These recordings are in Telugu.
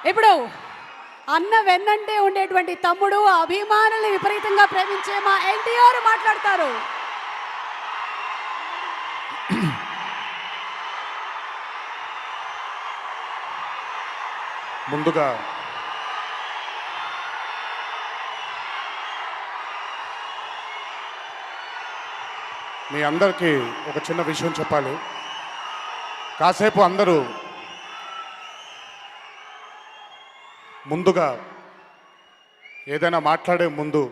ఇప్పుడు అన్న వెన్నంటే ఉండేటువంటి తమ్ముడు, అభిమానులు విపరీతంగా ప్రేమించే మా ఎన్టీఆర్ మాట్లాడతారు. ముందుగా మీ అందరికీ ఒక చిన్న విషయం చెప్పాలి. కాసేపు అందరూ ముందుగా ఏదైనా మాట్లాడే ముందు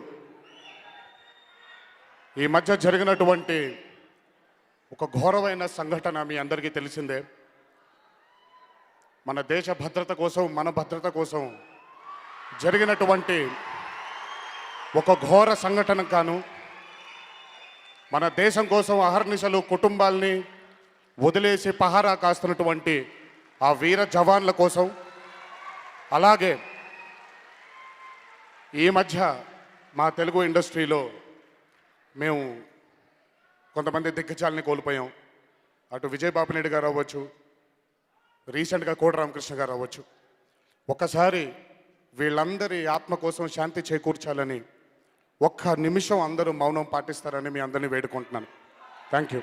ఈ మధ్య జరిగినటువంటి ఒక ఘోరమైన సంఘటన మీ అందరికీ తెలిసిందే. మన దేశ భద్రత కోసం, మన భద్రత కోసం జరిగినటువంటి ఒక ఘోర సంఘటన కాను మన దేశం కోసం అహర్నిశలు కుటుంబాల్ని వదిలేసి పహారా కాస్తున్నటువంటి ఆ వీర జవాన్ల కోసం, అలాగే ఈ మధ్య మా తెలుగు ఇండస్ట్రీలో మేము కొంతమంది దిగ్గజాలని కోల్పోయాం. అటు విజయ్ బాపినేడు గారు అవ్వచ్చు, రీసెంట్గా కోట రామకృష్ణ గారు అవ్వచ్చు. ఒక్కసారి వీళ్ళందరి ఆత్మ కోసం శాంతి చేకూర్చాలని ఒక్క నిమిషం అందరూ మౌనం పాటిస్తారని మీ అందరినీ వేడుకుంటున్నాను. Thank you.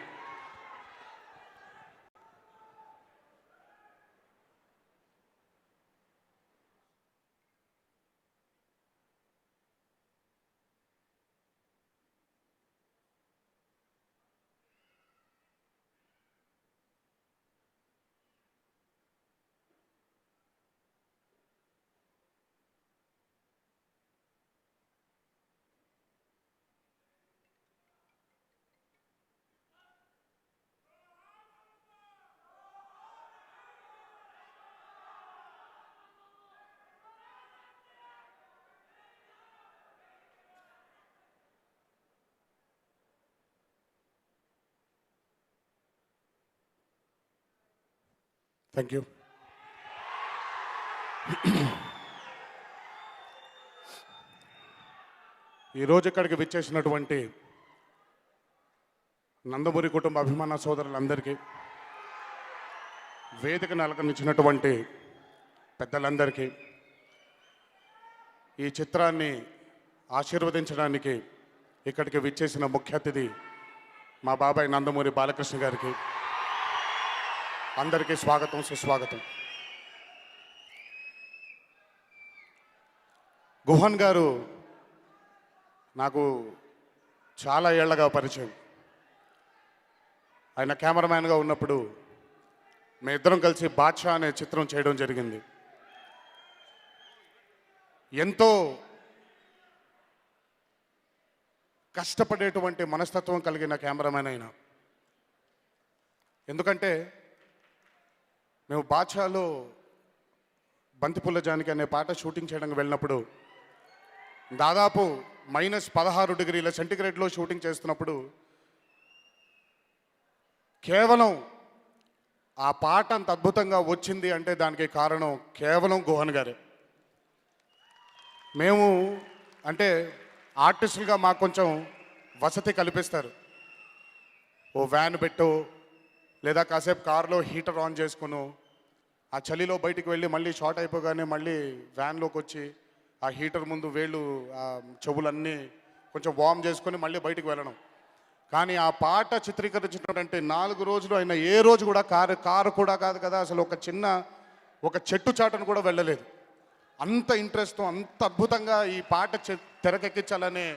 Thank you. ఈరోజు ఇక్కడికి విచ్చేసినటువంటి నందమూరి కుటుంబ అభిమాన సోదరులందరికీ, వేదికను అలంకరించినటువంటి పెద్దలందరికీ, ఈ చిత్రాన్ని ఆశీర్వదించడానికి ఇక్కడికి విచ్చేసిన ముఖ్య అతిథి మా బాబాయ్ నందమూరి బాలకృష్ణ గారికి అందరికీ స్వాగతం, సుస్వాగతం. గుహన్ గారు నాకు చాలా ఏళ్లగా పరిచయం. ఆయన కెమెరామ్యాన్గా ఉన్నప్పుడు మేమిద్దరం కలిసి బాద్షా అనే చిత్రం చేయడం జరిగింది. ఎంతో కష్టపడేటువంటి మనస్తత్వం కలిగిన కెమెరామ్యాన్ అయినా. ఎందుకంటే మేము బాద్షాలో బంతిపుల్ల జానకి అనే పాట షూటింగ్ చేయడానికి వెళ్ళినప్పుడు దాదాపు -16 డిగ్రీల సెంటిగ్రేడ్లో షూటింగ్ చేస్తున్నప్పుడు కేవలం ఆ పాట అంత అద్భుతంగా వచ్చింది అంటే దానికి కారణం కేవలం గుహన్ గారే. మేము అంటే ఆర్టిస్టులుగా మాకు కొంచెం వసతి కల్పిస్తారు. ఓ వ్యాన్ పెట్టు, లేదా కాసేపు కారులో హీటర్ ఆన్ చేసుకును, ఆ చలిలో బయటికి వెళ్ళి మళ్ళీ షార్ట్ అయిపోగానే మళ్ళీ వ్యాన్లోకి వచ్చి ఆ హీటర్ ముందు వేళ్ళు ఆ చెవులన్నీ కొంచెం వార్మ్ చేసుకొని మళ్ళీ బయటికి వెళ్ళడం. కానీ ఆ పాట చిత్రీకరించినటువంటి 4 రోజులు అయినా ఏ రోజు కూడా కారు కూడా కాదు కదా, అసలు ఒక చెట్టు చాటును కూడా వెళ్ళలేదు. అంత ఇంట్రెస్ట్తో, అంత అద్భుతంగా ఈ పాట తెరకెక్కించాలనే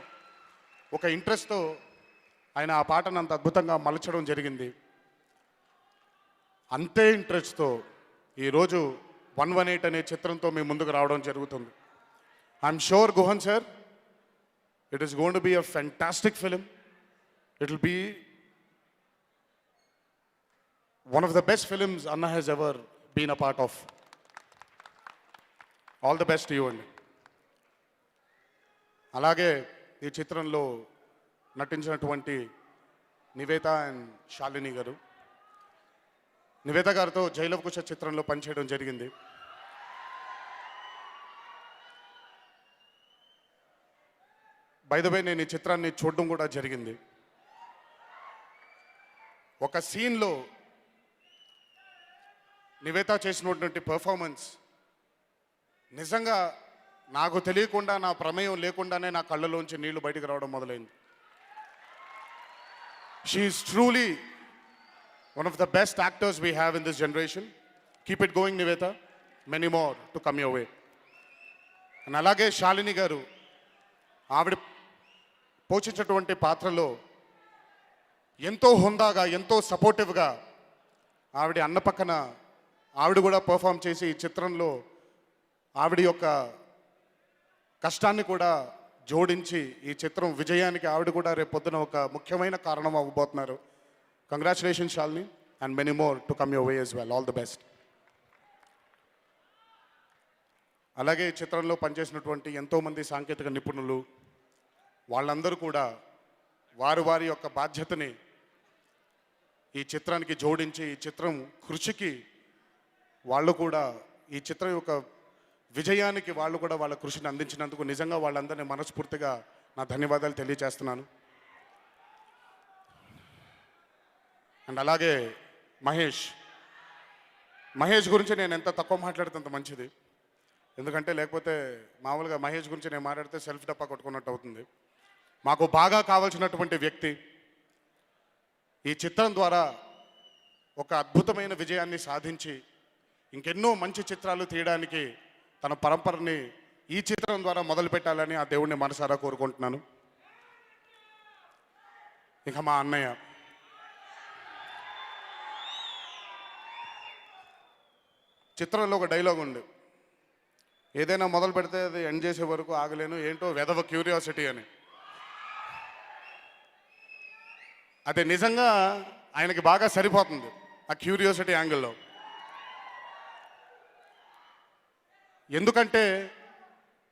ఒక ఇంట్రెస్ట్తో ఆయన ఆ పాటను అంత అద్భుతంగా మలచడం జరిగింది. అంతే ఇంట్రెస్ట్తో ఈరోజు 118 అనే చిత్రంతో మీ ముందుకు రావడం జరుగుతుంది. I'm sure Guhan sir, it is going to be a fantastic film. It will be one of the best films అన్న has ever been a part of. All the best you అండి. అలాగే ఈ చిత్రంలో నటించినటువంటి నివేత అండ్ శాలిని గారు, నివేత గారితో జైలవకుశ చిత్రంలో పనిచేయడం జరిగింది. బై ద వే నేను ఈ చిత్రాన్ని చూడడం కూడా జరిగింది. ఒక సీన్లో నివేత చేసినటువంటి పర్ఫార్మెన్స్ నిజంగా నాకు తెలియకుండా నా ప్రమేయం లేకుండానే నా కళ్ళలోంచి నీళ్లు బయటికి రావడం మొదలైంది. She's truly one of the best actors we have in this generation. Keep it going Nivetha, many more to come your way. And అలాగే శాలిని గారు, ఆవిడ పోషించినటువంటి పాత్రలో ఎంతో హుందాగా, ఎంతో సపోర్టివ్గా ఆవిడ అన్న పక్కన ఆవిడ కూడా పర్ఫామ్ చేసి ఈ చిత్రంలో ఆవిడ యొక్క కష్టాన్ని కూడా జోడించి ఈ చిత్రం విజయానికి ఆవిడ కూడా రేపు పొద్దున ఒక ముఖ్యమైన కారణం అవ్వబోతున్నారు. Congratulations Shalini, and many more to come your way as well. All the best. అలాగే ఈ చిత్రంలో పనిచేసినటువంటి ఎంతోమంది సాంకేతిక నిపుణులు, వాళ్ళందరూ కూడా వారి యొక్క బాధ్యతని ఈ చిత్రానికి జోడించి ఈ చిత్రం కృషికి వాళ్ళు కూడా, ఈ చిత్రం యొక్క విజయానికి వాళ్ళు కూడా వాళ్ళ కృషిని అందించినందుకు నిజంగా వాళ్ళందరినీ మనస్ఫూర్తిగా నా ధన్యవాదాలు తెలియజేస్తున్నాను. అండ్ అలాగే మహేష్ గురించి నేను ఎంత తక్కువ మాట్లాడితే అంత మంచిది. ఎందుకంటే లేకపోతే మామూలుగా మహేష్ గురించి నేను మాట్లాడితే సెల్ఫ్ డప్పా కొట్టుకున్నట్టు అవుతుంది. మాకు బాగా కావాల్సినటువంటి వ్యక్తి ఈ చిత్రం ద్వారా ఒక అద్భుతమైన విజయాన్ని సాధించి ఇంకెన్నో మంచి చిత్రాలు తీయడానికి తన పరంపరని ఈ చిత్రం ద్వారా మొదలు పెట్టాలని ఆ దేవుణ్ణి మనసారా కోరుకుంటున్నాను. ఇక మా అన్నయ్య, చిత్రంలో ఒక డైలాగ్ ఉంది, ఏదైనా మొదలు పెడితే అది ఎండ్ చేసే వరకు ఆగలేను, ఏంటో వెదవ క్యూరియాసిటీ అని. అది నిజంగా ఆయనకి బాగా సరిపోతుంది ఆ క్యూరియాసిటీ యాంగిల్లో. ఎందుకంటే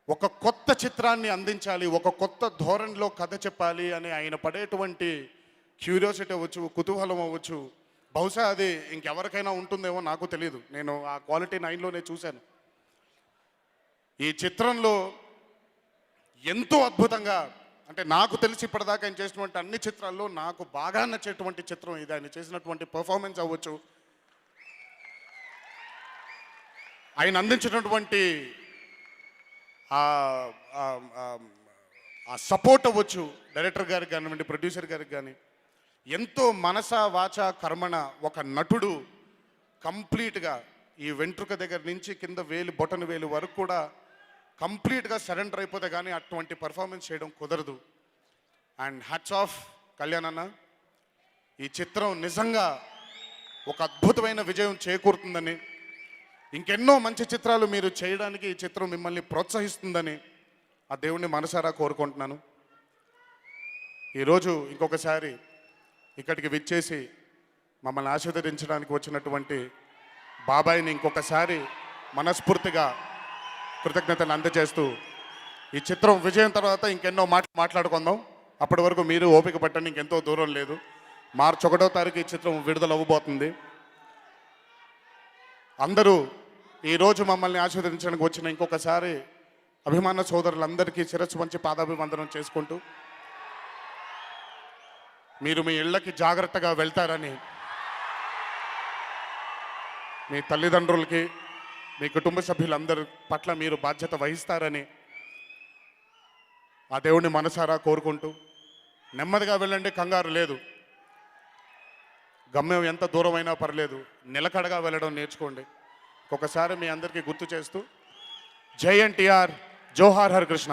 ఒక కొత్త చిత్రాన్ని అందించాలి, ఒక కొత్త ధోరణిలో కథ చెప్పాలి అని ఆయన పడేటువంటి క్యూరియాసిటీ అవ్వచ్చు, కుతూహలం అవ్వచ్చు, బహుశా అది ఇంకెవరికైనా ఉంటుందేమో నాకు తెలియదు. నేను ఆ క్వాలిటీ 9లోనే చూశాను. ఈ చిత్రంలో ఎంతో అద్భుతంగా, అంటే నాకు తెలిసి ఇప్పటిదాకా ఆయన చేసినటువంటి అన్ని చిత్రాల్లో నాకు బాగా నచ్చేటువంటి చిత్రం ఇది. ఆయన చేసినటువంటి పర్ఫార్మెన్స్ అవ్వచ్చు, ఆయన అందించినటువంటి ఆ సపోర్ట్ అవ్వచ్చు, డైరెక్టర్ గారికి కానివ్వండి, ప్రొడ్యూసర్ గారికి కానీ, ఎంతో మనస వాచ కర్మణ ఒక నటుడు కంప్లీట్గా ఈ వెంట్రుక దగ్గర నుంచి కింద వేలు బొటన వేలు వరకు కూడా కంప్లీట్గా సరెండర్ అయిపోతే కానీ అటువంటి పర్ఫార్మెన్స్ చేయడం కుదరదు. అండ్ హ్యాట్స్ ఆఫ్ కళ్యాణ్ అన్న, ఈ చిత్రం నిజంగా ఒక అద్భుతమైన విజయం చేకూరుతుందని, ఇంకెన్నో మంచి చిత్రాలు మీరు చేయడానికి ఈ చిత్రం మిమ్మల్ని ప్రోత్సహిస్తుందని ఆ దేవుణ్ణి మనసారా కోరుకుంటున్నాను. ఈరోజు ఇంకొకసారి ఇక్కడికి విచ్చేసి మమ్మల్ని ఆశీర్వదించడానికి వచ్చినటువంటి బాబాయిని ఇంకొకసారి మనస్ఫూర్తిగా కృతజ్ఞతలు అందజేస్తూ, ఈ చిత్రం విజయం తర్వాత ఇంకెన్నో మాట్లాడుకుందాం. అప్పటి వరకు మీరు ఓపిక పట్టండి, ఇంకెంతో దూరం లేదు. మార్చి 1వ తారీఖు ఈ చిత్రం విడుదల అవ్వబోతుంది. అందరూ ఈరోజు మమ్మల్ని ఆశీర్వదించడానికి వచ్చిన ఇంకొకసారి అభిమాన సోదరులందరికీ శిరస్సు వంచి పాదాభివందనం చేసుకుంటూ, మీరు మీ ఇళ్ళకి జాగ్రత్తగా వెళ్తారని, మీ తల్లిదండ్రులకి, మీ కుటుంబ సభ్యులందరి పట్ల మీరు బాధ్యత వహిస్తారని ఆ దేవుడిని మనసారా కోరుకుంటూ, నెమ్మదిగా వెళ్ళండి, కంగారు లేదు. గమ్యం ఎంత దూరమైనా పర్లేదు, నిలకడగా వెళ్ళడం నేర్చుకోండి. ఒకసారి మీ అందరికీ గుర్తు చేస్తూ, జై ఎన్టీఆర్, జోహార్ హర్ కృష్ణ.